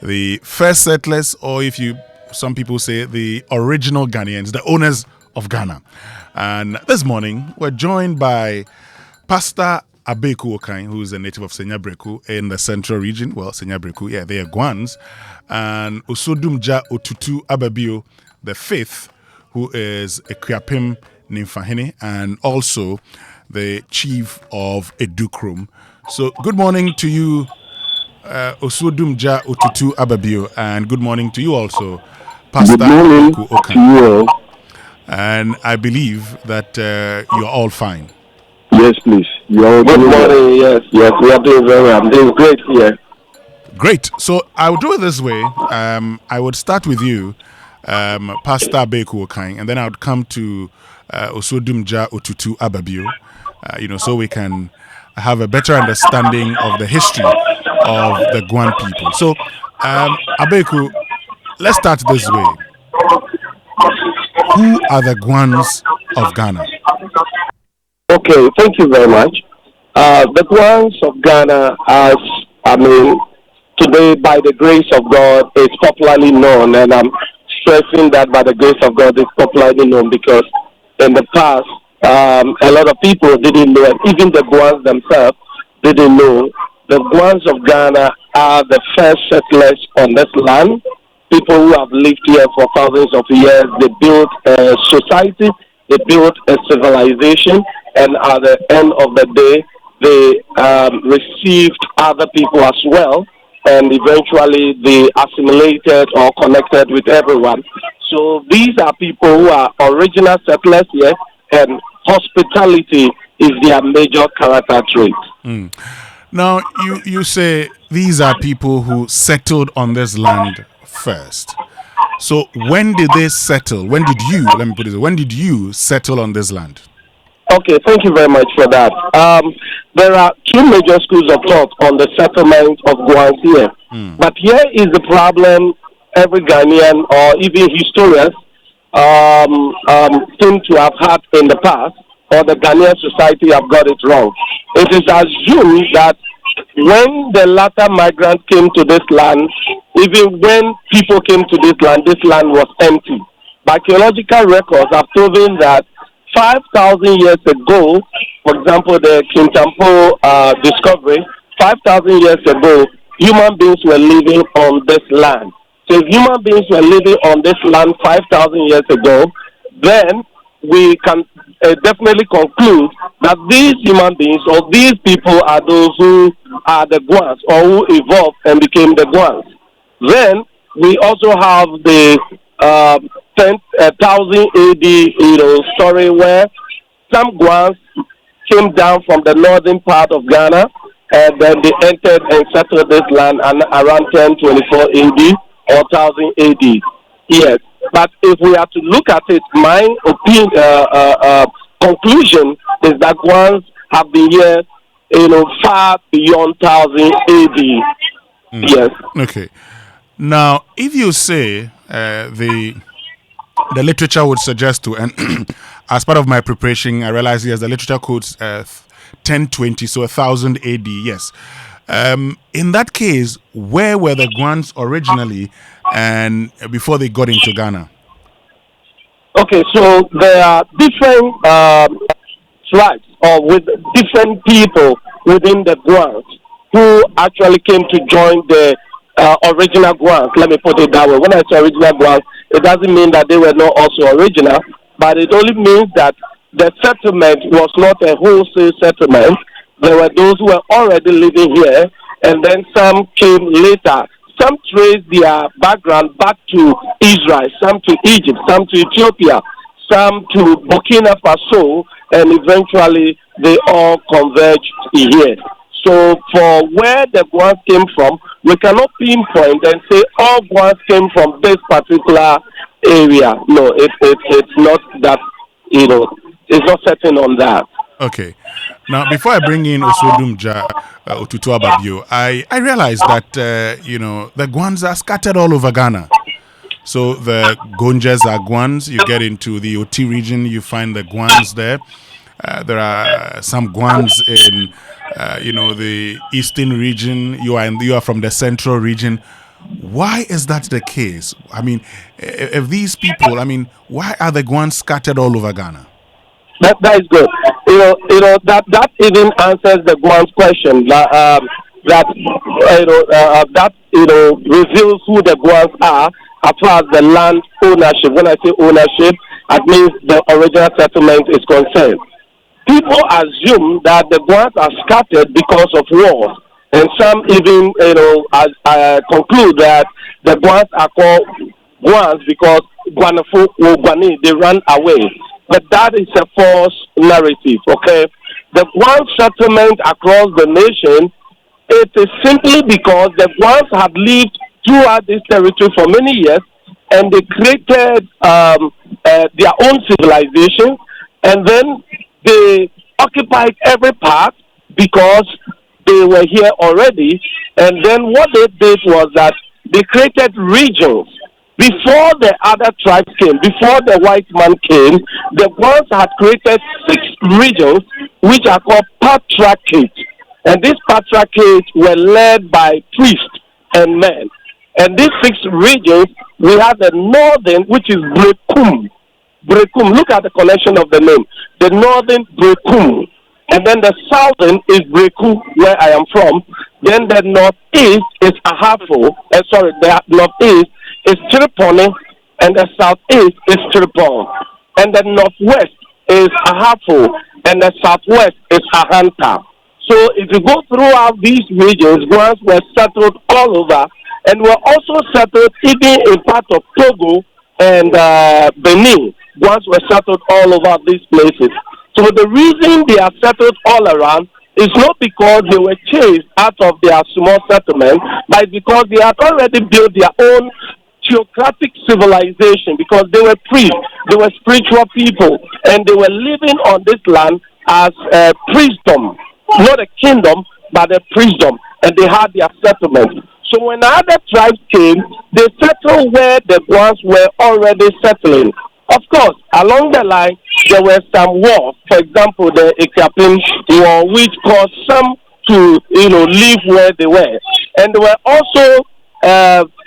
the first settlers, or some people say the original Ghanaians, the owners of Ghana. And this morning, we're joined by Pastor Abeku Okan, who is a native of Senyabreku in the central region. Well, Senyabreku, they are Guans. And Osodumja Otutu Ababio, the fifth, who is a Kriapim Nimfahene, and also the chief of Edukrum. So, good morning to you, Osodumja Otutu Ababio, and good morning to you also, Pastor Abeku Okan. To you all. And I believe that you're all fine. Yes, please. Good morning. Yes, we are doing very well. I'm doing great here. Great. So I will do it this way. I would start with you, Pastor Abeku Okan, and then I would come to Osodumja Otutu Ababio, so we can have a better understanding of the history of the Guan people. So, Abeku, let's start this way. Who are the Guans of Ghana? Okay, thank you very much. The Guans of Ghana, today by the grace of God, is popularly known, and I'm stressing that by the grace of God is popularly known because in the past, a lot of people didn't know, and even the Guans themselves didn't know. The Guans of Ghana are the first settlers on this land. People who have lived here for thousands of years. They built a society, they built a civilization, and at the end of the day, they received other people as well, and eventually they assimilated or connected with everyone. So these are people who are original settlers here, and hospitality is their major character trait. Mm. Now, you say these are people who settled on this land first. So when did they settle? When did you settle on this land? Okay, thank you very much for that. There are two major schools of thought on the settlement of Guans here. But here is the problem every Ghanaian or even historians seem to have had in the past, or the Ghanaian society have got it wrong. It is assumed that when the latter migrants came to this land, even when people came to this land was empty. But archaeological records have proven that 5,000 years ago, for example, the Kintampo discovery, 5,000 years ago, human beings were living on this land. So if human beings were living on this land 5,000 years ago, then we can definitely conclude that these human beings or these people are those who are the Guans or who evolved and became the Guans. Then we also have the 10,000 AD, story where some Guans came down from the northern part of Ghana, and then they entered and settled this land around 1024 AD or 1000 AD. Yes, but if we are to look at it, my conclusion is that Guans have been here, far beyond 1000 AD. Yes. Okay. Now, if you say the literature would suggest to, and as part of my preparation, I realized yes, the literature quotes 1020, so 1000 AD. Yes. In that case, where were the Guans originally, and before they got into Ghana? Okay, so there are different tribes or with different people within the Guans who actually came to join the original Guans. Let me put it that way. When I say original Guans, it doesn't mean that they were not also original, but it only means that the settlement was not a wholesale settlement. There were those who were already living here, and then some came later. Some trace their background back to Israel, some to Egypt, some to Ethiopia, some to Burkina Faso, and eventually they all converged here. So for where the Guans came from, we cannot pinpoint and say all Guans came from this particular area. No, it's not that, it's not certain on that. Okay. Now, before I bring in Osodumja Otutu Ababio, I realized that, the Guans are scattered all over Ghana. So the Gonjas are Guans. You get into the Oti region, you find the Guans there. There are some Guans in, the eastern region. You are from the central region. Why is that the case? I mean, if these people, I mean, why are the Guans scattered all over Ghana? That is good. That even answers the Guan's question. That reveals who the Guans are as far as the land ownership. When I say ownership, that means the original settlement is concerned. People assume that the Guans are scattered because of wars, and some even conclude that the Guans are called Guans because Guanafo or Guani, they ran away. But that is a false narrative, okay? The Guan settlement across the nation, it is simply because the Guans have lived throughout this territory for many years, and they created their own civilization, and then they occupied every part because they were here already. And then what they did was that they created regions. Before the other tribes came, before the white man came, the Guans had created 6 regions which are called patriarchates. And these patriarchates were led by priests and men. And these 6 regions, we have the northern, which is Brekum. Brekum, look at the connection of the name. The northern Brekum. And then the southern is Breku, where I am from. Then the northeast is Ahafo. The northeast is Tripoli, and the southeast is Tripoli. And the northwest is Ahafo, and the southwest is Ahanta. So if you go throughout these regions, Guans were settled all over, and were also settled even in part of Togo and Benin. Guans were settled all over these places. So the reason they are settled all around is not because they were chased out of their small settlement, but because they had already built their own theocratic civilization, because they were priests, they were spiritual people, and they were living on this land as a priestdom, not a kingdom, but a priestdom, and they had their settlement. So when other tribes came, they settled where the Guans were already settling. Of course, along the line, there were some wars. For example, the Ethiopian war, which caused some to, live where they were. And there were also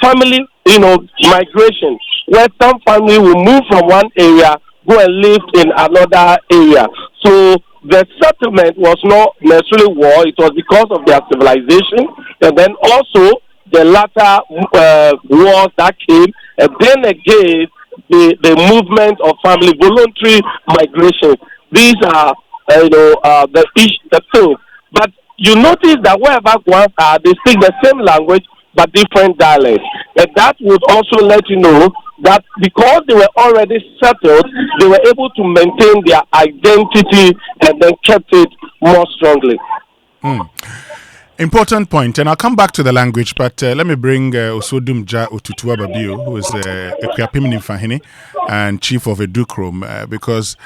family, migration, where some family will move from one area, go and live in another area. So the settlement was not necessarily war, it was because of their civilization. And then also the latter wars that came, and then again, the movement of family, voluntary migration. These are, the thing. But you notice that wherever Guans are, they speak the same language, but different dialects. And that would also let you know that because they were already settled, they were able to maintain their identity and then kept it more strongly. Important point, and I'll come back to the language, but let me bring Osodumja Otutua Babio, who is Ekriapim Nimfahini and chief of Edukrom, because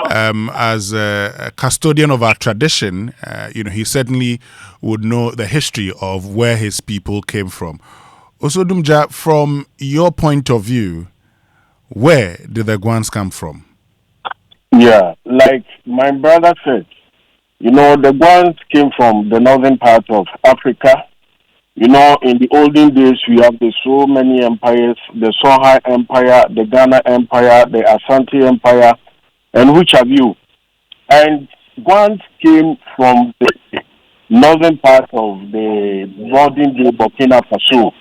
as a custodian of our tradition, he certainly would know the history of where his people came from. Osodumja, from your point of view, where did the Guans come from? Yeah, like my brother said, the Guans came from the northern part of Africa. In the olden days, we have so many empires, the Songhai Empire, the Ghana Empire, the Asante Empire, and which have you. And Guans came from the northern part of the modern-day Burkina Faso,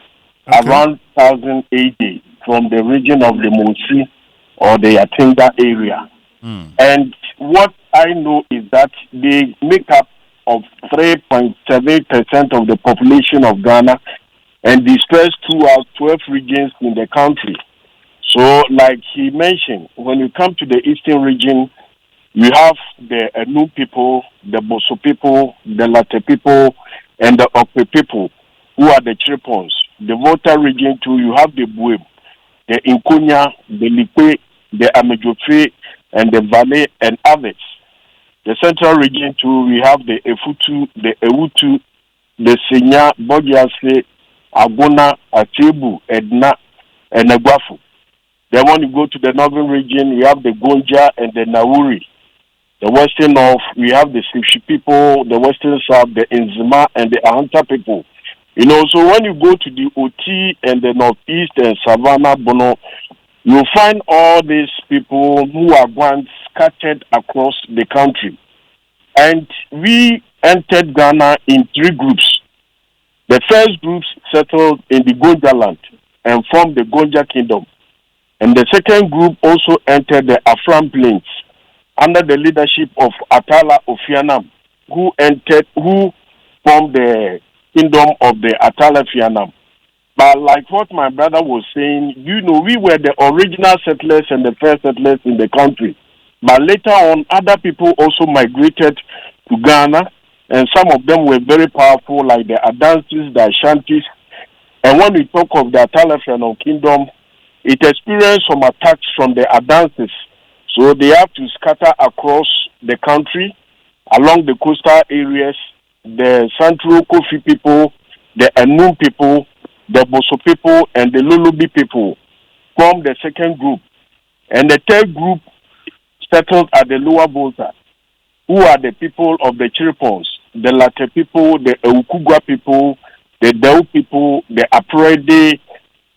around 1000 AD, from the region of the Monsi or the Yatinga area. And what I know is that they make up of 3.7% of the population of Ghana and dispersed throughout 12 regions in the country. So, like he mentioned, when you come to the eastern region, you have the Anu people, the Boso people, the Latte people, and the Okpe people, who are the Chirpons. The Volta region too, you have the Buem, the Inkonya, the Lipe, the Amejofe, and the Valley and others. The central region too, we have the Efutu, the Ewutu, the Senya, Bodiase, Agona, Atebu, Edna, and Negwafu. Then when you go to the northern region, we have the Gonja and the Nauri. The western north, we have the Sipshi people, the western south, the Nzima, and the Ahanta people. You know, so when you go to the OT and the Northeast and Savannah, Bono, you'll find all these people who are Guans scattered across the country. And we entered Ghana in 3 groups. The first group settled in the Gonja land and formed the Gonja Kingdom. And the second group also entered the Afram Plains under the leadership of Atala Ofianam, who formed the kingdom of the Atala Fianam. But like what my brother was saying, you know, we were the original settlers and the first settlers in the country. But later on, other people also migrated to Ghana, and some of them were very powerful, like the Adansis, the Ashantis. And when we talk of the Atala Fianam kingdom, it experienced some attacks from the Adansis. So they have to scatter across the country, along the coastal areas. The Central Kofi people, the Anum people, the Boso people, and the Lulubi people form the second group. And the third group settled at the Lower Volta, who are the people of the Chiripons, the Latte people, the Eukugwa people, the Deu people, the Aprede,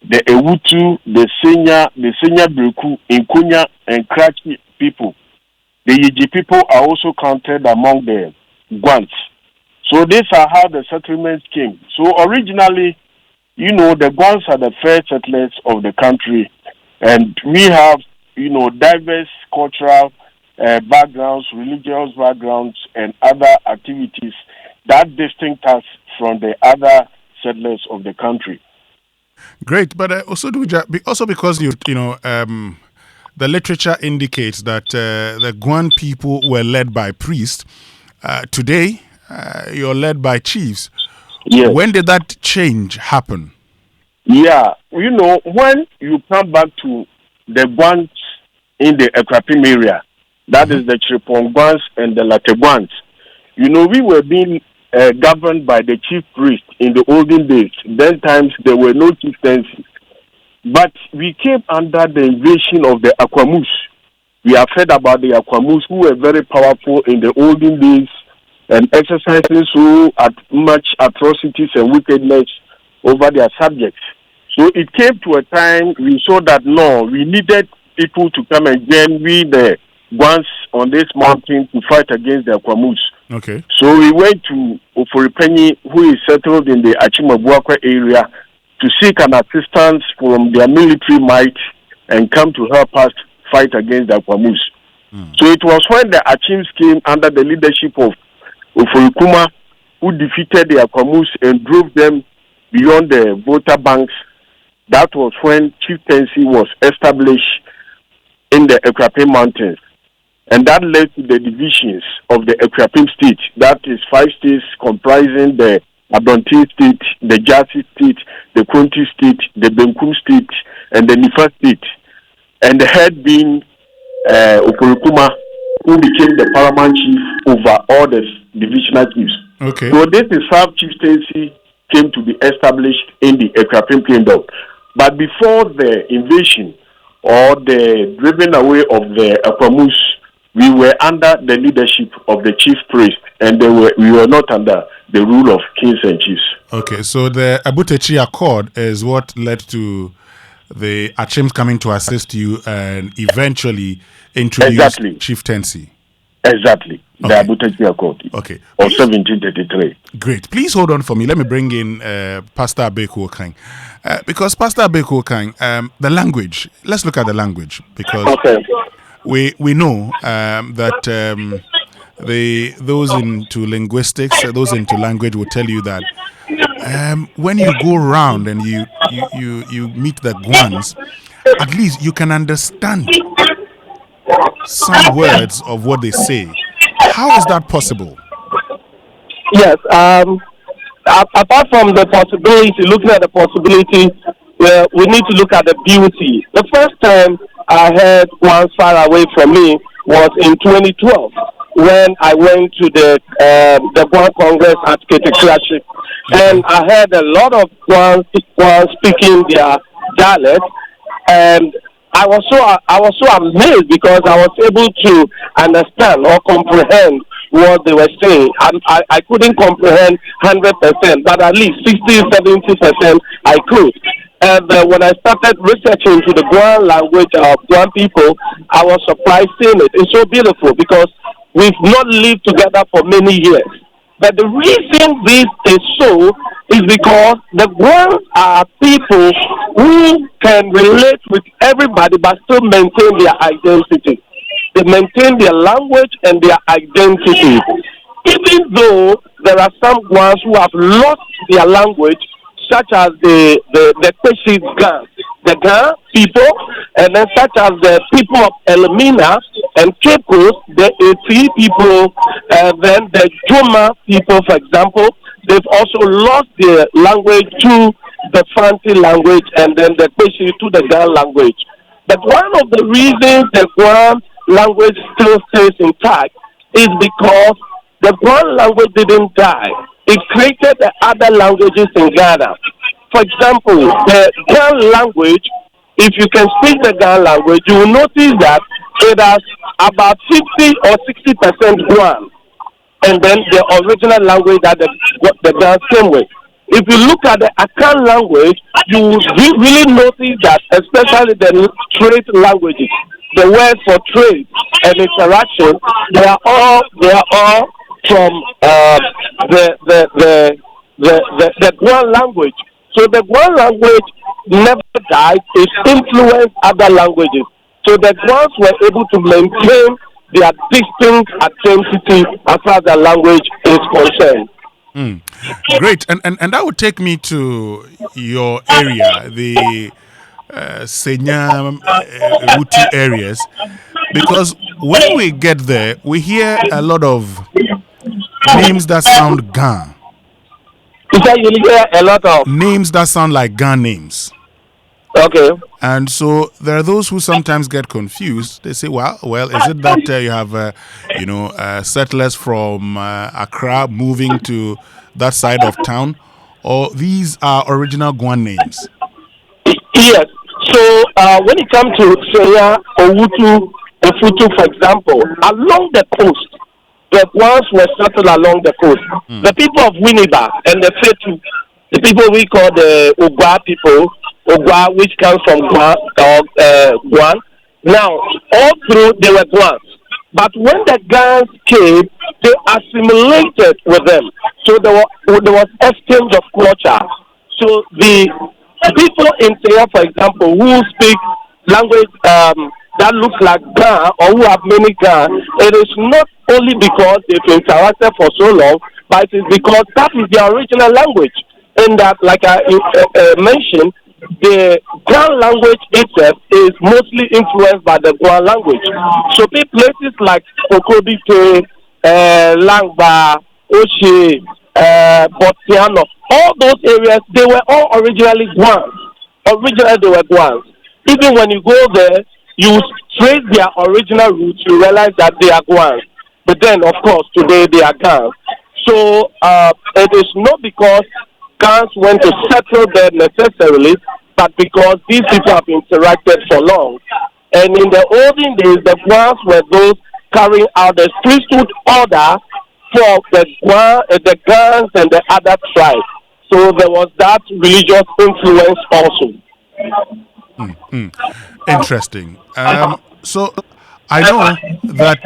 the Ewutu, the Senya Breku, Inkunya, and Krachi people. The Yiji people are also counted among the Guans. So these are how the settlements came. So originally, you know, the Guans are the first settlers of the country, and we have, you know, diverse cultural backgrounds, religious backgrounds, and other activities that distinct us from the other settlers of the country. Great, but also because the literature indicates that the Guan people were led by priests. Today, you're led by chiefs. Yes. When did that change happen? Yeah, you know, when you come back to the Guans in the Ekrapim area, that is the Chiripon Guans and the Latte Guans, you know, we were being governed by the chief priest in the olden days. Then times there were no chieftaincies. But we came under the invasion of the Akwamus. We have heard about the Akwamus, who were very powerful in the olden days and exercising so much atrocities and wickedness over their subjects. So it came to a time we saw that no, we needed people to come and join the Guans on this mountain to fight against the Akwamus. Okay. So we went to Oforipenyi, who is settled in the Achimabuakwa area, to seek an assistance from their military might and come to help us fight against the Akwamus. So it was when the Achims came under the leadership of Oforikuma, who defeated the Akwamus and drove them beyond the Volta banks. That was when chieftaincy was established in the Ekrapim Mountains. And that led to the divisions of the Ekrapim state. That is 5 states comprising the Abronte state, the Jasi state, the Kronti state, the Benkum state, and the Nifa state. And the head being Okorikuma, who became the paramount chief over all the divisional chiefs. Okay. So this is how chieftaincy came to be established in the Ekrapim kingdom. But before the invasion or the driving away of the Akwamus, we were under the leadership of the chief priest, and we were not under the rule of kings and chiefs. Okay, so the Abutechi Accord is what led to the Achims coming to assist you and eventually introduce chieftaincy. Exactly. Okay. The Abutechi Accord. Okay. Of 1733. Great. Please hold on for me. Let me bring in Pastor Abeku Okang. Because Pastor Abeku Okang, the language, let's look at the language, because we know that those into linguistics, those into language will tell you that when you go around and you meet the Guans, at least you can understand some words of what they say. How is that possible? Yes. Apart from the possibility, looking at the possibility, we need to look at the beauty. The first time I heard Guans far away from me was in 2012 when I went to the Guan Congress at Geographic, and I heard a lot of Guans speaking their dialect, and I was so amazed because I was able to understand or comprehend what they were saying. And I couldn't comprehend 100%, but at least 60-70% I could. And when I started researching into the Guan language of Guan people, I was surprised seeing it. It's so beautiful because we've not lived together for many years. But the reason this is so is because the Guans are people who can relate with everybody but still maintain their identity. They maintain their language and their identity. Even though there are some Guans who have lost their language, such as the Peshi's Guans, the Gan people, and then such as the people of Elmina and Cape Coast, the Eti people, then the Joma people, for example, they've also lost their language to the Fanti language and then the Peshi to the Gan language. But one of the reasons the Guan language still stays intact is because the Guan language didn't die. It created the other languages in Ghana. For example, the Gan language, if you can speak the Gan language, you will notice that it has about 50 or 60% Guan, and then the original language that the Gan came with. If you look at the Akan language, you will really notice that, especially the trade languages, the words for trade and interaction, they are all from the Guan language. So the Guan language never died. It influenced other languages. So the Guans were able to maintain their distinct identity as far as the language is concerned. Great. And that would take me to your area, the Senya Uti areas, because when we get there, we hear a lot of names that sound Gan. You hear a lot of names that sound like Gan names. Okay. And so there are those who sometimes get confused. They say, well, is it that you have, settlers from Accra moving to that side of town, or these are original Guan names? Yes. So when it comes to Senya, Owutu, Ofutu, for example, along the coast, the Guans were settled along the coast. The people of Winneba and the Fetu, the people we call the Ogwa people, Ogwa, which comes from Guan. Now, all through they were Guans. But when the Gans came, they assimilated with them. So there was exchange of culture. So the people in Senya, for example, who speak language that looks like Gan or who have many Gan, it is not only because they've interacted for so long, but it is because that is their original language. And that, like I mentioned, the Guan language itself is mostly influenced by the Guan language. So places like Okobite, Langba, Oshe, Botiano, all those areas, they were all originally Guans. Originally they were Guans. Even when you go there, you trace their original roots, you realize that they are Guans. But then, of course, today they are Gans. So it is not because Gans went to settle there necessarily, but because these people have interacted for long. And in the olden days, the Guans were those carrying out the priesthood order for the Gans and the other tribes. So there was that religious influence also. Interesting. So I know that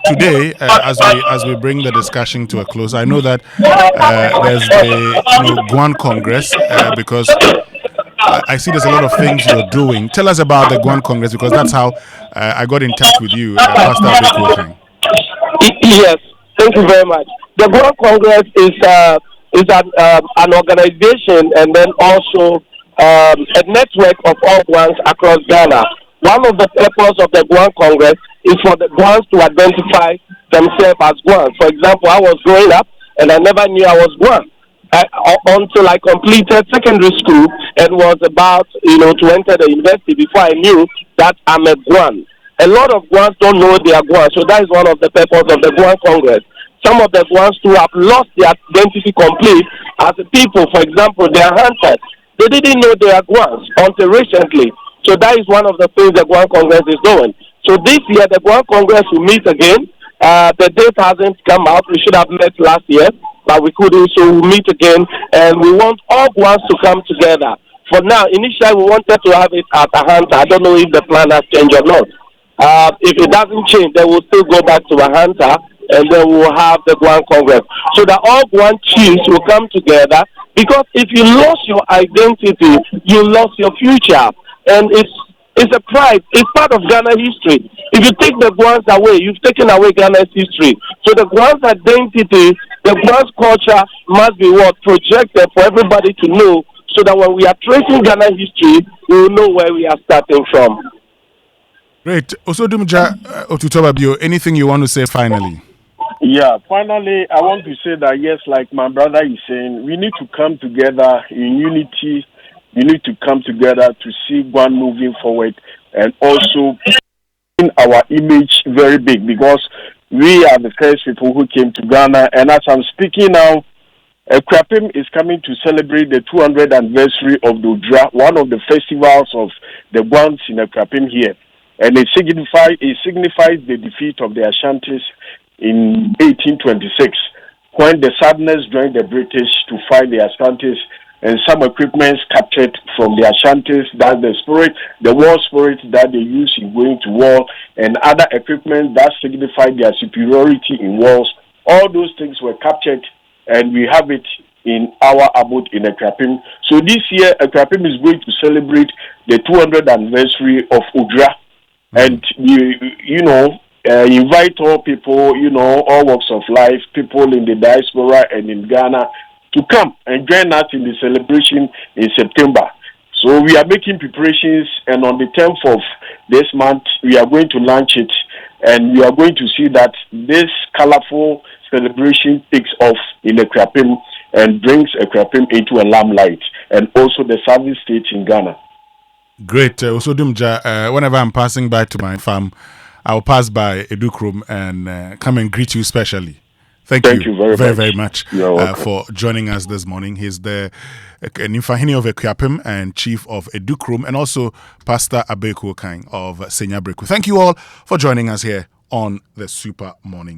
today, as we bring the discussion to a close, I know that there's the Guan Congress because I see there's a lot of things you're doing. Tell us about the Guan Congress, because that's how I got in touch with you, Pastor Abeku. Yes, thank you very much. The Guan Congress is an organization and then also a network of all Guans across Ghana. One of the purposes of the Guan Congress is for the Guans to identify themselves as Guans. For example, I was growing up and I never knew I was Guan until I completed secondary school and was about to enter the university before I knew that I'm a Guan. A lot of Guans don't know they are Guan, so that is one of the purposes of the Guan Congress. Some of the Guans who have lost their identity complete as a people, for example, they are hunters. They didn't know they are Guans until recently. So that is one of the things the Guan Congress is doing. So this year, the Guan Congress will meet again The date hasn't come out. We should have met last year, but we couldn't, so we'll meet again. And we want all Guans to come together. For now, initially we wanted to have it at Ahanta. I don't know if the plan has changed or not. If it doesn't change, then we'll still go back to Ahanta, and then we'll have the Guan Congress. So that all Guan chiefs will come together, because if you lost your identity, you lost your future. And it's a pride. It's part of Ghana history. If you take the Guans away, you've taken away Ghana's history. So the Guans identity, the Guans culture must be projected for everybody to know, so that when we are tracing Ghana history, we will know where we are starting from. Great. Also, Dumja Otutobabio, anything you want to say finally? Yeah, finally, I want to say that, yes, like my brother is saying, we need to come together in unity. We need to come together to see Guan moving forward, and also in our image very big, because we are the first people who came to Ghana. And as I'm speaking now, Krapim is coming to celebrate the 200th anniversary of the Udra, one of the festivals of the Guans in Krapim here. And it signifies the defeat of the Ashantis in 1826, when the Southerners joined the British to fight the Ashantis, and some equipments captured from the Ashantis, that's the war spirit that they use in going to war, and other equipment that signified their superiority in wars. All those things were captured, and we have it in our abode in Krapim. So this year, Krapim is going to celebrate the 200th anniversary of Udra. And, invite all people, all walks of life, people in the diaspora and in Ghana, to come and join us in the celebration in September. So we are making preparations, and on the 10th of this month, we are going to launch it, and we are going to see that this colorful celebration takes off in Krapim and brings Krapim into a limelight, and also the southern states in Ghana. Great. Also, Dumja, whenever I'm passing by to my farm, I'll pass by Edukrum and come and greet you specially. Thank you very much for joining us this morning. He's the Nimfahini of Equiapim and Chief of Edukrum, and also Pastor Abeku Okang of Senya Breku. Thank you all for joining us here on the Super Morning.